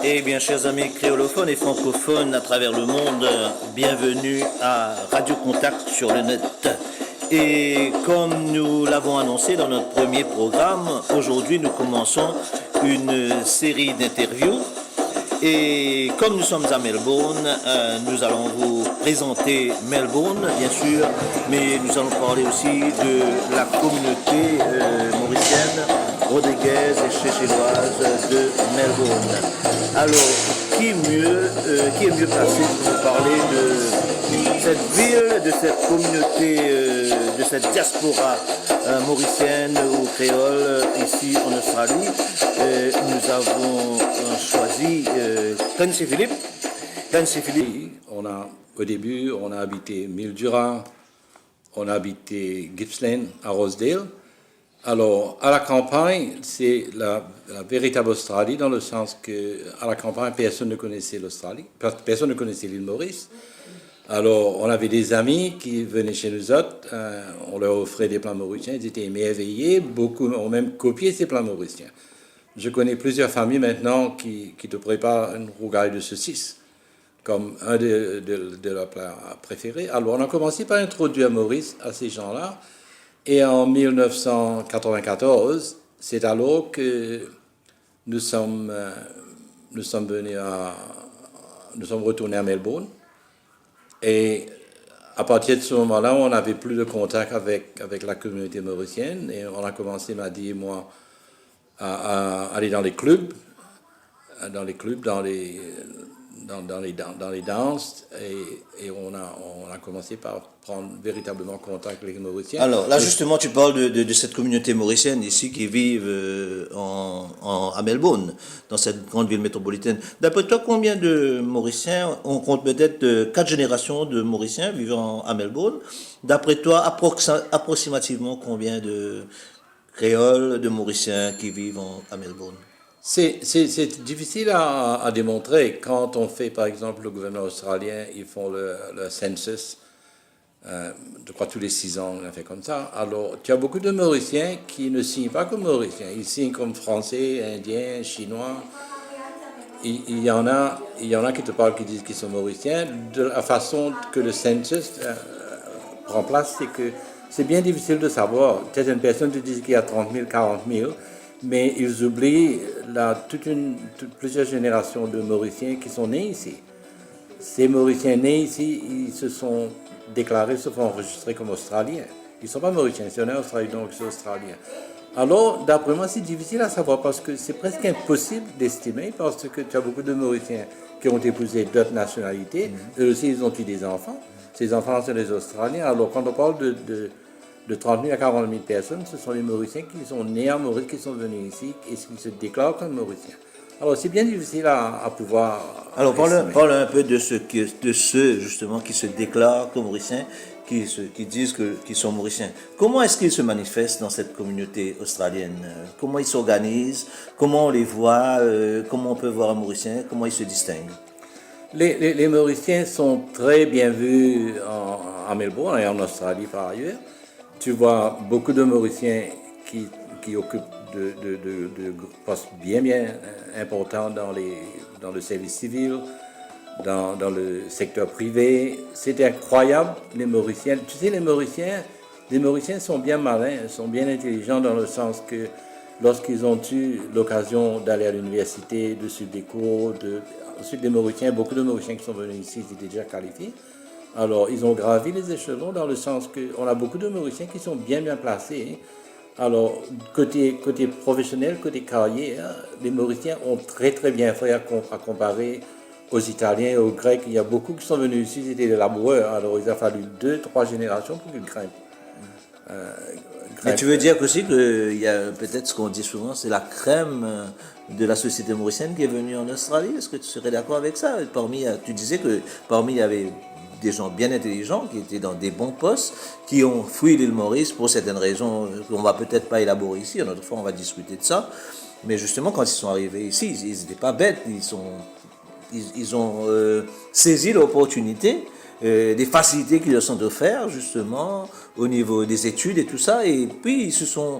Eh bien, chers amis créolophones et francophones à travers le monde, bienvenue à Radio Contact sur le net. Et comme nous l'avons annoncé dans notre premier programme, aujourd'hui nous commençons une série d'interviews. Et comme nous sommes à Melbourne, nous allons vous présenter Melbourne, bien sûr, mais nous allons parler aussi de la communauté mauricienne, rodriguaise et chéchelloise de Melbourne. Alors, qui est mieux placé pour nous parler de cette ville, de cette communauté, de cette diaspora mauricienne ou créole ici en Australie? Nous avons choisi Kansi Philippe. Au début, on a habité Mildura, on a habité Gippsland à Rosedale. Alors, à la campagne, c'est la véritable Australie, dans le sens que à la campagne, personne ne connaissait l'Australie, personne ne connaissait l'île Maurice. Alors, on avait des amis qui venaient chez nous autres, on leur offrait des plats mauriciens, ils étaient émerveillés, beaucoup ont même copié ces plats mauriciens. Je connais plusieurs familles maintenant qui te préparent une rougaille de saucisse comme un de leurs plats préférés. Alors, on a commencé par introduire Maurice à ces gens-là. Et en 1994, c'est alors que nous sommes retournés à Melbourne. Et à partir de ce moment-là, on n'avait plus de contact avec la communauté mauricienne. Et on a commencé, Maddy et moi, à aller dans les clubs, dans les danses, et on a commencé par prendre véritablement contact avec les Mauriciens. Alors là, justement, tu parles de cette communauté mauricienne ici qui vivent à Melbourne, dans cette grande ville métropolitaine. D'après toi, combien de Mauriciens, on compte peut-être 4 générations de Mauriciens vivant à Melbourne. D'après toi, approximativement combien de créoles, de Mauriciens qui vivent à Melbourne? C'est difficile à démontrer. Quand on fait, par exemple, le gouvernement australien, ils font le census, je crois tous les 6 ans, on a fait comme ça. Alors, tu as beaucoup de Mauriciens qui ne signent pas comme Mauriciens. Ils signent comme Français, Indiens, Chinois. Il y en a qui te parlent, qui disent qu'ils sont Mauriciens. De la façon que le census prend place, c'est que c'est bien difficile de savoir. Certaines personnes te disent qu'il y a 30 000, 40 000. Mais ils oublient plusieurs générations de Mauriciens qui sont nés ici. Ces Mauriciens nés ici, ils se sont déclarés, se font enregistrer comme Australiens. Ils ne sont pas Mauriciens, ils sont nés en Australie, donc ils sont Australiens. Alors, d'après moi, c'est difficile à savoir parce que c'est presque impossible d'estimer parce que tu as beaucoup de Mauriciens qui ont épousé d'autres nationalités. Eux aussi, ils ont eu des enfants. Ces enfants sont des Australiens. Alors, quand on parle de 30 000 à 40 000 personnes, ce sont les Mauriciens qui sont nés en Maurice, qui sont venus ici et qui se déclarent comme Mauriciens. Alors, c'est bien difficile à pouvoir... Alors, parle un peu de ceux justement, qui se déclarent comme Mauriciens, qui disent qu'ils sont Mauriciens. Comment est-ce qu'ils se manifestent dans cette communauté australienne? Comment ils s'organisent? Comment on les voit? Comment on peut voir un Mauricien? Comment ils se distinguent? Les Mauriciens sont très bien vus à Melbourne et en Australie par ailleurs. Tu vois beaucoup de Mauriciens qui occupent de postes bien importants dans le service civil, dans le secteur privé. C'est incroyable, les Mauriciens. Tu sais, les Mauriciens sont bien malins, sont bien intelligents dans le sens que lorsqu'ils ont eu l'occasion d'aller à l'université, de suivre des cours, ensuite les Mauriciens, beaucoup de Mauriciens qui sont venus ici, ils étaient déjà qualifiés. Alors, ils ont gravi les échelons dans le sens qu'on a beaucoup de Mauriciens qui sont bien placés. Alors, côté professionnel, côté carrière, les Mauriciens ont très bien fait à comparer aux Italiens et aux Grecs. Il y a beaucoup qui sont venus ici, c'était des laboureurs. Alors, il a fallu 2-3 générations pour qu'ils grimpent. Mais tu veux dire aussi qu'il y a peut-être ce qu'on dit souvent, c'est la crème de la société mauricienne qui est venue en Australie. Est-ce que tu serais d'accord avec ça? Tu disais que parmi il y avait des gens bien intelligents qui étaient dans des bons postes, qui ont fui l'île Maurice pour certaines raisons qu'on ne va peut-être pas élaborer ici. Une autre fois, on va discuter de ça. Mais justement, quand ils sont arrivés ici, ils n'étaient pas bêtes. Ils ont saisi l'opportunité, des facilités qui leur sont offertes, justement, au niveau des études et tout ça. Et puis, ils se sont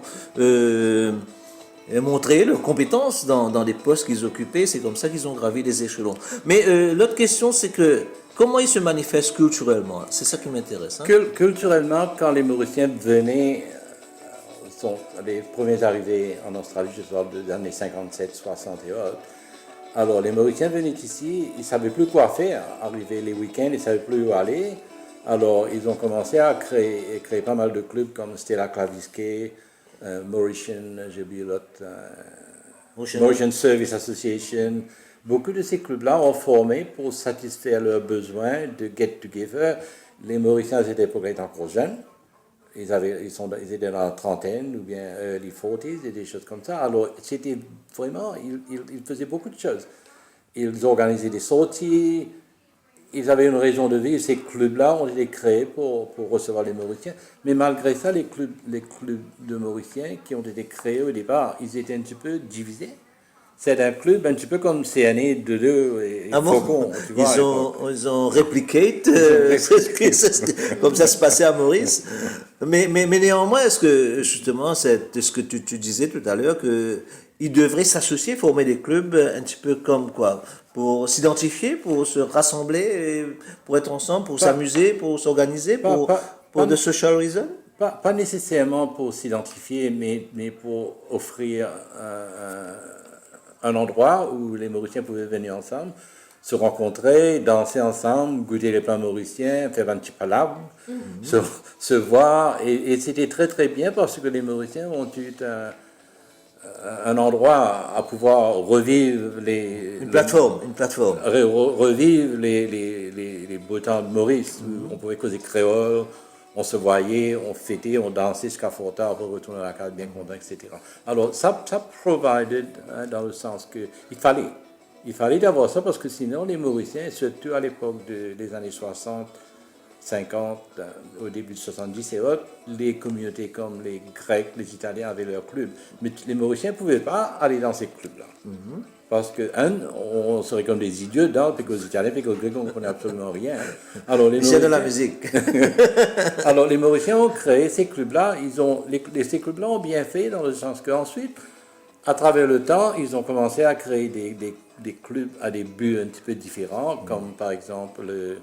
montrer leurs compétences dans des postes qu'ils occupaient. C'est comme ça qu'ils ont gravi les échelons. Mais l'autre question, c'est que comment ils se manifestent culturellement? C'est ça qui m'intéresse. Hein? Culturellement, quand les Mauriciens venaient, sont les premiers arrivés en Australie, je parle des années 57, 60 et autres. Alors, les Mauriciens venaient ici, ils ne savaient plus quoi faire. Arriver les week-ends, ils ne savaient plus où aller. Alors, ils ont commencé à créer pas mal de clubs comme Stella Clavisquet, Mauritian, j'ai oublié l'autre, Mauritian Service Association. Beaucoup de ces clubs-là ont formé pour satisfaire leurs besoins de get-together. Les Mauriciens à cette époque étaient encore jeunes. Ils étaient dans la trentaine ou bien early 40s et des choses comme ça. Alors, c'était vraiment, ils faisaient beaucoup de choses. Ils organisaient des sorties. Ils avaient une raison de vivre. Ces clubs-là ont été créés pour recevoir les Mauriciens. Mais malgré ça, les clubs de Mauriciens qui ont été créés au départ, ils étaient un petit peu divisés. C'est un club un petit peu comme CNE, Deleu et Faucon. Tu vois, ils ont replicate, comme ça se passait à Maurice. Mais néanmoins, est-ce que justement, c'est ce que tu disais tout à l'heure, qu'ils devraient s'associer, former des clubs un petit peu comme quoi? Pour s'identifier, pour se rassembler, pour être ensemble, pour s'amuser, pour s'organiser, pour de social reasons? Pas nécessairement pour s'identifier, mais pour offrir un endroit où les Mauriciens pouvaient venir ensemble, se rencontrer, danser ensemble, goûter les plats mauriciens, faire un petit palabre, se voir. Et c'était très très bien parce que les Mauriciens ont eu un endroit à pouvoir revivre une plateforme. Revivre les beaux temps de Maurice, où on pouvait causer créole. On se voyait, on fêtait, on dansait jusqu'à fort tard pour retourner à la case bien content, etc. Alors, ça provided, hein, dans le sens que il fallait d'avoir ça parce que sinon, les Mauriciens, surtout à l'époque des années 60, 50, au début de 70 et autres, les communautés comme les Grecs, les Italiens avaient leurs clubs. Mais les Mauriciens ne pouvaient pas aller dans ces clubs-là. Parce que, on serait comme des idiots dedans, puis qu'aux Italiens, puis qu'aux Grecs, on ne connaît absolument rien. Alors, c'est de la musique. Alors, les Mauriciens ont créé ces clubs-là. Ces clubs-là ont bien fait, dans le sens qu'ensuite, à travers le temps, ils ont commencé à créer des clubs à des buts un petit peu différents, comme par exemple le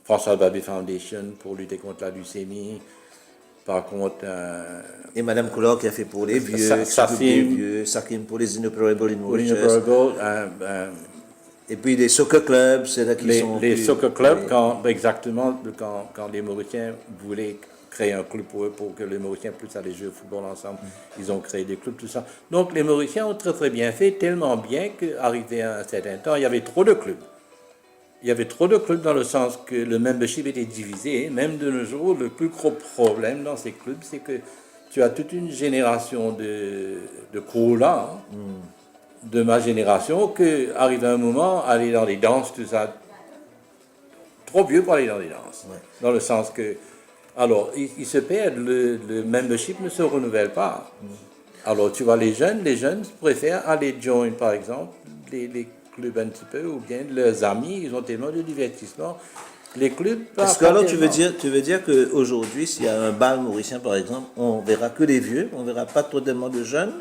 François Babbé Foundation pour lutter contre la leucémie. Par contre, et Madame Coulard qui a fait pour les vieux, Sakim pour les Inoperable in Mauritius. Et puis les soccer clubs, c'est là qu'ils sont... Les soccer clubs, quand les Mauriciens voulaient créer un club pour eux, pour que les Mauriciens puissent aller jouer au football ensemble, ils ont créé des clubs, tout ça. Donc les Mauriciens ont très très bien fait, tellement bien qu'arrivé à un certain temps, il y avait trop de clubs. Il y avait trop de clubs dans le sens que le membership était divisé. Même de nos jours, le plus gros problème dans ces clubs, c'est que tu as toute une génération de courts-là, de ma génération, que arrive un moment, aller dans des danses, tout ça, trop vieux pour aller dans des danses. Ouais. Dans le sens que, alors, ils se perdent, le membership ne se renouvelle pas. Alors, tu vois, les jeunes préfèrent aller join, par exemple, les clubs un petit peu, ou bien leurs amis, ils ont tellement de divertissement. Les clubs... Est-ce que alors tu veux dire qu'aujourd'hui, s'il y a un bal mauricien, par exemple, on verra que les vieux, on verra pas tellement de jeunes,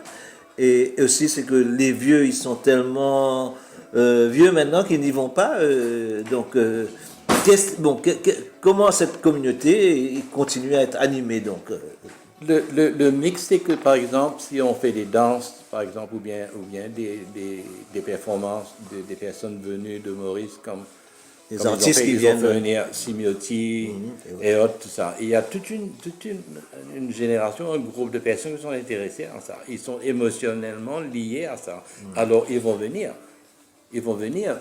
et aussi c'est que les vieux, ils sont tellement vieux maintenant qu'ils n'y vont pas, comment cette communauté continue à être animée, donc Le mix, c'est que, par exemple, si on fait des danses, par exemple, ou bien des performances des personnes venues de Maurice, comme artistes qui viennent venir, Simiotti et autres, tout ça. Il y a toute une génération, un groupe de personnes qui sont intéressées à ça. Ils sont émotionnellement liés à ça. Alors, ils vont venir.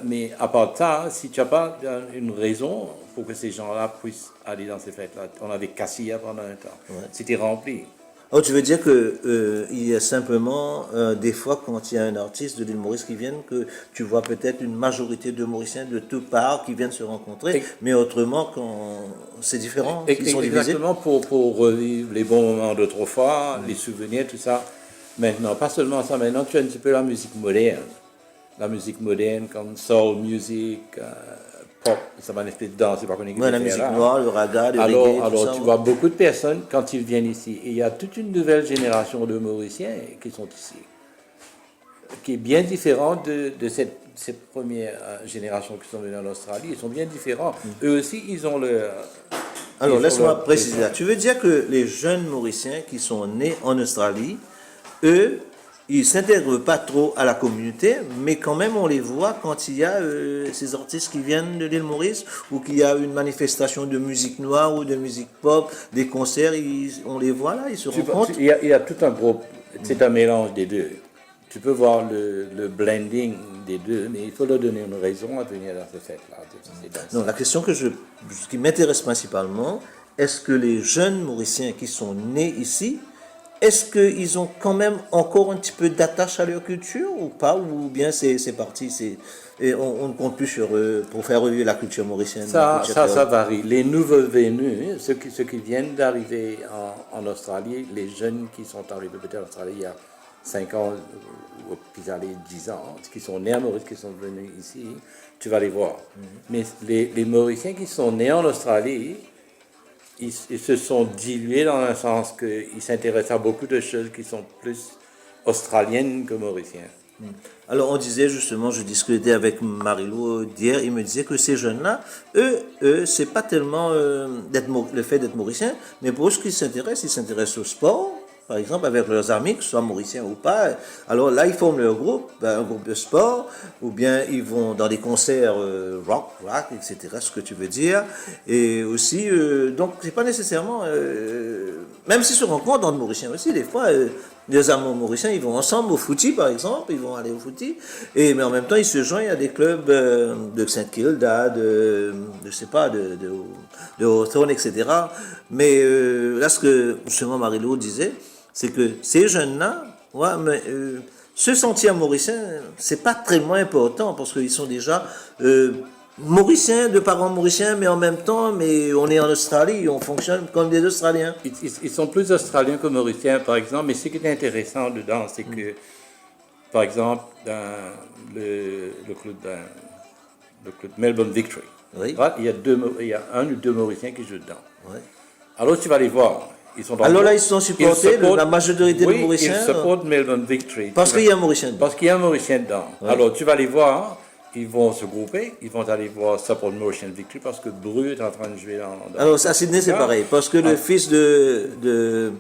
Mais à part ça, si tu n'as pas une raison pour que ces gens-là puissent aller dans ces fêtes-là, on avait Cassia pendant un temps. Ouais. C'était rempli. Oh, tu veux dire que il y a simplement des fois quand il y a un artiste de l'île Maurice qui vient, que tu vois peut-être une majorité de Mauriciens de toutes parts qui viennent se rencontrer, mais autrement quand c'est différent, ils sont divisés. Exactement, pour revivre les bons moments d'autrefois, les souvenirs, tout ça. Maintenant, pas seulement ça, maintenant tu as un petit peu la musique moderne. La musique moderne comme soul music, pop, ça va rester dedans, c'est pas qu'on est la musique noire, le raga, le reggae, alors tu vois beaucoup de personnes quand ils viennent ici. Et il y a toute une nouvelle génération de Mauriciens qui sont ici. qui est bien différent de cette première génération qui sont venues en Australie. Ils sont bien différents. Eux aussi, ils ont leur... Alors, laisse-moi préciser là. Tu veux dire que les jeunes Mauriciens qui sont nés en Australie, eux, ils ne s'intègrent pas trop à la communauté, mais quand même on les voit quand il y a ces artistes qui viennent de l'île Maurice ou qu'il y a une manifestation de musique noire ou de musique pop, des concerts, on les voit là, ils se rencontrent. Il y a tout un groupe, c'est un mélange des deux. Tu peux voir le blending des deux, mais il faut leur donner une raison à venir dans ces fêtes-là. Non, la question qui m'intéresse principalement, est-ce que les jeunes Mauriciens qui sont nés ici, est-ce qu'ils ont quand même encore un petit peu d'attache à leur culture ou pas? Ou bien c'est parti, et on ne compte plus sur eux pour faire revivre la culture mauricienne? Ça varie. Les nouveaux venus, ceux qui viennent d'arriver en Australie, les jeunes qui sont arrivés peut-être en Australie il y a 5 ans, ou puis allez 10 ans, qui sont nés à Maurice, qui sont venus ici, tu vas les voir. Mais les Mauriciens qui sont nés en Australie, ils se sont dilués dans le sens qu'ils s'intéressent à beaucoup de choses qui sont plus australiennes que mauriciennes. Alors on disait justement, je discutais avec Marilou d'hier, il me disait que ces jeunes-là, eux c'est pas tellement le fait d'être mauricien, mais pour eux ce qui s'intéresse, ils s'intéressent au sport, par exemple avec leurs amis, que ce soit mauriciens ou pas. Alors là ils forment leur groupe, un groupe de sport, ou bien ils vont dans des concerts rock, etc., ce que tu veux dire. Et aussi, donc c'est pas nécessairement, même s'ils se rencontrent dans le mauricien aussi, des fois, les amants mauriciens, ils vont ensemble au footy, par exemple, ils vont aller au footy, mais en même temps, ils se joignent à des clubs de Saint-Kilda, je sais pas, de Hawthorne, etc. Mais là, ce que justement Marilou disait, c'est que ces jeunes-là, ouais, mais, se sentir mauricien, c'est pas tellement important, parce qu'ils sont déjà mauriciens, de parents mauriciens, mais en même temps, mais on est en Australie, on fonctionne comme des Australiens. Ils sont plus australiens que mauriciens, par exemple, mais ce qui est intéressant dedans, c'est que, par exemple, dans le club Melbourne Victory, Oui. il y a un ou deux Mauriciens qui jouent dedans. Oui. Alors tu vas les voir. Alors là, ils sont supportés, la majorité oui, de Mauriciens. Ils supportent Melbourne Victory. Parce qu'il y a un Mauricien dedans. Parce qu'il y a un Mauricien dedans. Oui. Alors tu vas les voir. Ils vont se grouper, ils vont aller voir Support Mauritian Victory parce que Bru est en train de jouer dans alors, à Sydney, c'est pareil, parce que le fils de.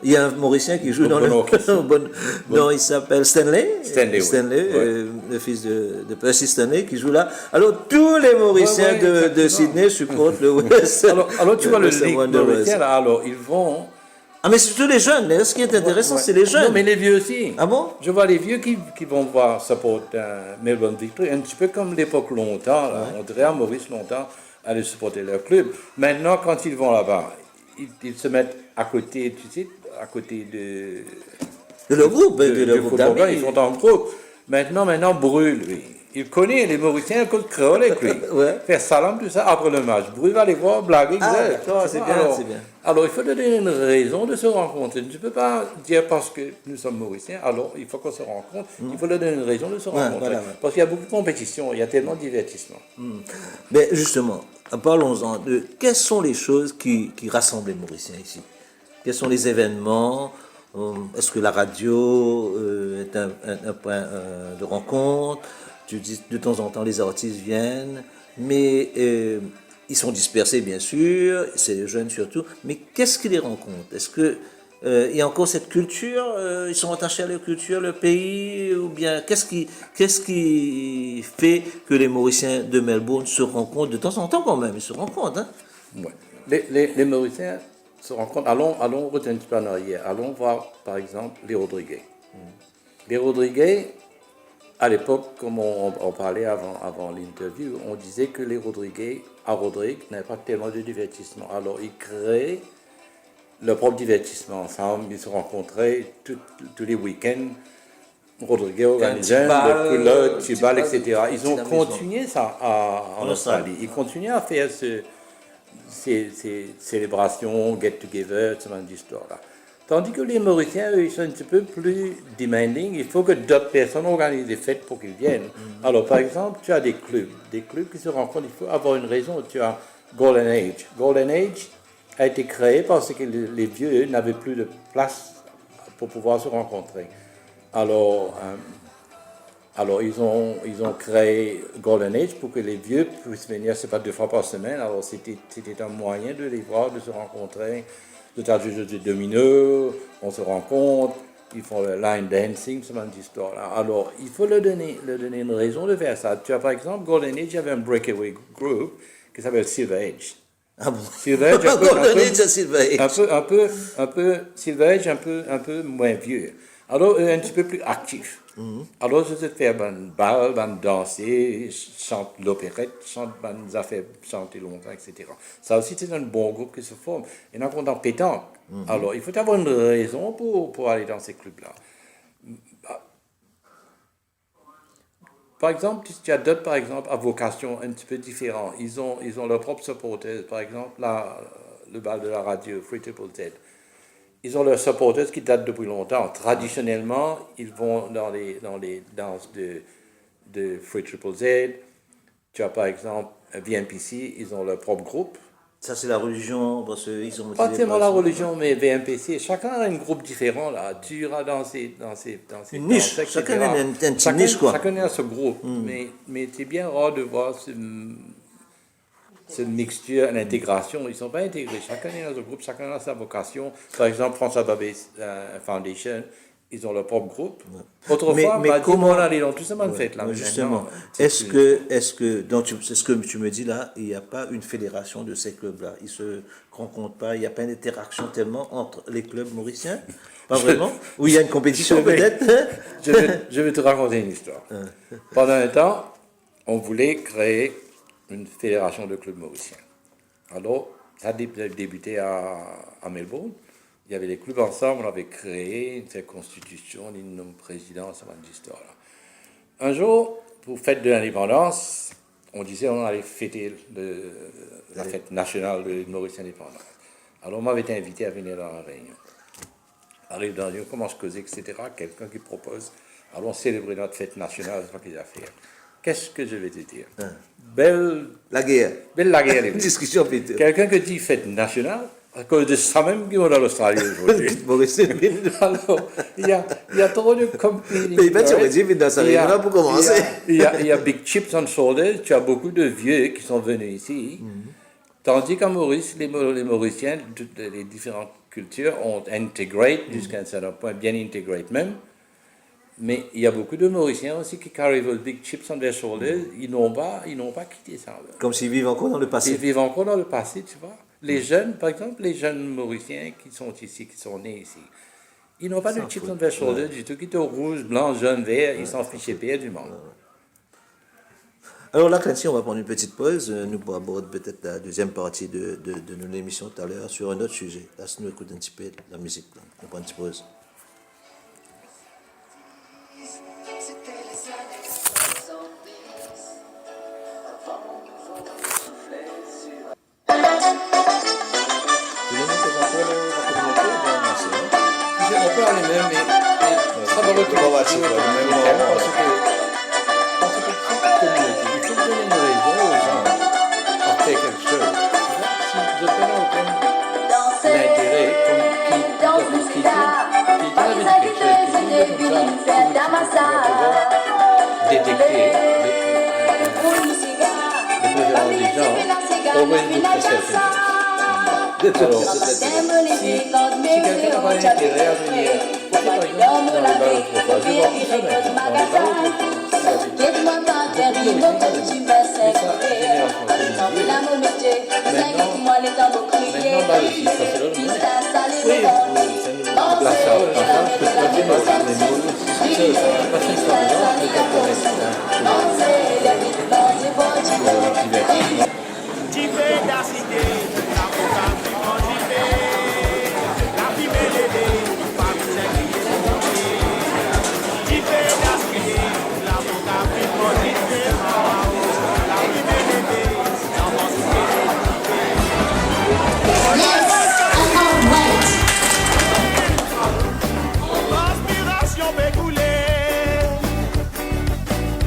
Il y a un Mauricien qui joue dans le. Non, il s'appelle Stanley. Stanley, oui. Le fils de Percy Stanley qui joue là. Alors, tous les Mauriciens de Sydney supportent le West. Alors tu vois le Ligue mauricien, alors ils vont. Ah, mais surtout les jeunes, ce qui est intéressant, c'est les jeunes. Non, mais les vieux aussi. Ah bon? Je vois les vieux qui vont voir Support Melbourne Victory, un petit peu comme l'époque longtemps, là. On dirait à Maurice longtemps, aller supporter leur club. Maintenant, quand ils vont là-bas, ils se mettent à côté, tu sais, à côté de leur groupe, de leur groupe d'amis. Ils sont en groupe. Maintenant, Bru, lui. Il connaît les Mauriciens, il connaît créole avec lui. Ouais. Faire salam, tout ça, après le match. Bru va les voir, blaguer. Ah, d'accord, c'est bien, c'est bien. Alors, il faut donner une raison de se rencontrer. Tu ne peux pas dire parce que nous sommes Mauriciens, alors il faut qu'on se rencontre. Il faut leur donner une raison de se rencontrer. Voilà. Parce qu'il y a beaucoup de compétition, il y a tellement de divertissement. Mais justement, parlons-en de quelles sont les choses qui rassemblent les Mauriciens ici. Quels sont les événements? Est-ce que la radio est un point de rencontre? Tu dis de temps en temps les artistes viennent, mais ils sont dispersés bien sûr, c'est les jeunes surtout, mais qu'est-ce qui les rencontre? Est-ce que il y a encore cette culture, ils sont attachés à leur culture, leur pays, ou bien qu'est-ce qui fait que les Mauriciens de Melbourne se rencontrent de temps en temps quand même, ils se rencontrent, hein? Ouais. Les Mauriciens se rencontrent, allons retourner un petit peu en arrière, allons voir par exemple les Rodriguez. Les Rodriguez, à l'époque, comme on parlait avant l'interview, on disait que les Rodriguez, à Rodrigue, n'avaient pas tellement de divertissement. Alors, ils créaient leur propre divertissement ensemble. Ils se rencontraient tous les week-ends. Rodriguez organisait le culotte, Tibal, etc. Ils ont continué ça en Australie. Ils continuaient à faire ces célébrations, get-together, ce genre d'histoire-là. Tandis que les Mauriciens, eux, ils sont un petit peu plus demanding. Il faut que d'autres personnes organisent des fêtes pour qu'ils viennent. Alors, par exemple, tu as des clubs qui se rencontrent. Il faut avoir une raison. Tu as Golden Age. Golden Age a été créé parce que les vieux n'avaient plus de place pour pouvoir se rencontrer. Alors, Alors, ils ont créé Golden Age pour que les vieux puissent venir, c'est pas 2 fois par semaine. Alors, c'était un moyen de les voir, de se rencontrer, de faire du jeu de domino, on se rencontre, ils font le line dancing, ce genre d'histoire-là. Alors, il faut leur donner une raison de faire ça. Tu as, par exemple, Golden Age, il y avait un breakaway group qui s'appelle Silver Age. Ah bon? Silver Age, Golden Age à Silver Age. un peu Silver Age, un peu moins vieux. Alors, un petit peu plus actif. Alors, je te fais une balle, danser, chante l'opérette, chante des affaires, chanter longtemps, etc. Ça aussi, c'est un bon groupe qui se forme. Et donc, on est en pétanque. Alors, il faut avoir une raison pour aller dans ces clubs-là. Par exemple, il y a d'autres, par exemple, à vocation un petit peu différente. Ils ont leurs propres supporters. Par exemple, le bal de la radio, Free Triple Z. Ils ont leurs supporters qui datent depuis longtemps. Traditionnellement, ils vont dans les danses de Free Triple Z. Tu as, par exemple, VMPC, ils ont leur propre groupe. Ça, c'est la religion, parce qu'ils ont... Pas tellement la religion, mais VMPC. Chacun a un groupe différent, là. Tu iras dans ces une niche. danses, Chacun a une petite niche, quoi. Chacun a ce groupe. Mais c'est bien rare de voir cette mixture, l'intégration. Ils ne sont pas intégrés. Chacun est dans un groupe, chacun a sa vocation. Par exemple, François Babé Foundation, ils ont leur propre groupe. Autrefois, mais comment on allait dans tout ça, en fait, là. Justement, est-ce que, donc c'est ce que tu me dis là, il n'y a pas une fédération de ces clubs-là? Ils ne se rencontrent pas, il n'y a pas une interaction tellement entre les clubs mauriciens? Pas vraiment? Ou il y a une compétition peut-être? Je vais te raconter une histoire. Pendant un temps, on voulait créer une fédération de clubs mauriciens. Alors, ça a débuté à Melbourne. Il y avait les clubs ensemble, on avait créé une constitution, une nomme président, ça va une histoire là. Un jour, pour fête de l'indépendance, on disait on allait fêter la fête nationale de Maurice indépendance. Alors, on m'avait été invité à venir dans la réunion. Arrive dans la réunion, on commence à causer, etc. Quelqu'un qui propose, allons célébrer notre fête nationale, c'est pas qu'ils affaires. Qu'est-ce que je vais te dire? Belle la guerre. Belle la guerre. Discussion, Peter. Quelqu'un qui dit fête nationale, à cause de ça même qu'ils vont dans l'Australie aujourd'hui. Alors, il y a trop de competing. Pour commencer. Il y a Big Chips on Shoulders, tu as beaucoup de vieux qui sont venus ici. Tandis qu'à Maurice, les Mauriciens, toutes les différentes cultures ont intégré jusqu'à un certain point, bien intégré même. Mais il y a beaucoup de Mauriciens aussi qui carry le Big Chips on their shoulders, ils n'ont pas quitté ça. Comme s'ils vivent encore dans le passé. Ils vivent encore dans le passé, tu vois. Les jeunes, par exemple, les jeunes Mauriciens qui sont ici, qui sont nés ici, ils n'ont pas de chips on their shoulders du tout, qui sont rouge, blanc, jaune, vert, ils s'en fichent pire du monde. Alors là, Clancy, on va prendre une petite pause. Nous pourrons aborder peut-être la deuxième partie de notre émission tout à l'heure sur un autre sujet. Là, si nous écoutons un petit peu de la musique, là. On prend une petite pause.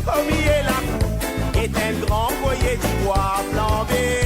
Comme il est la cour, est un grand foyer du bois flambé.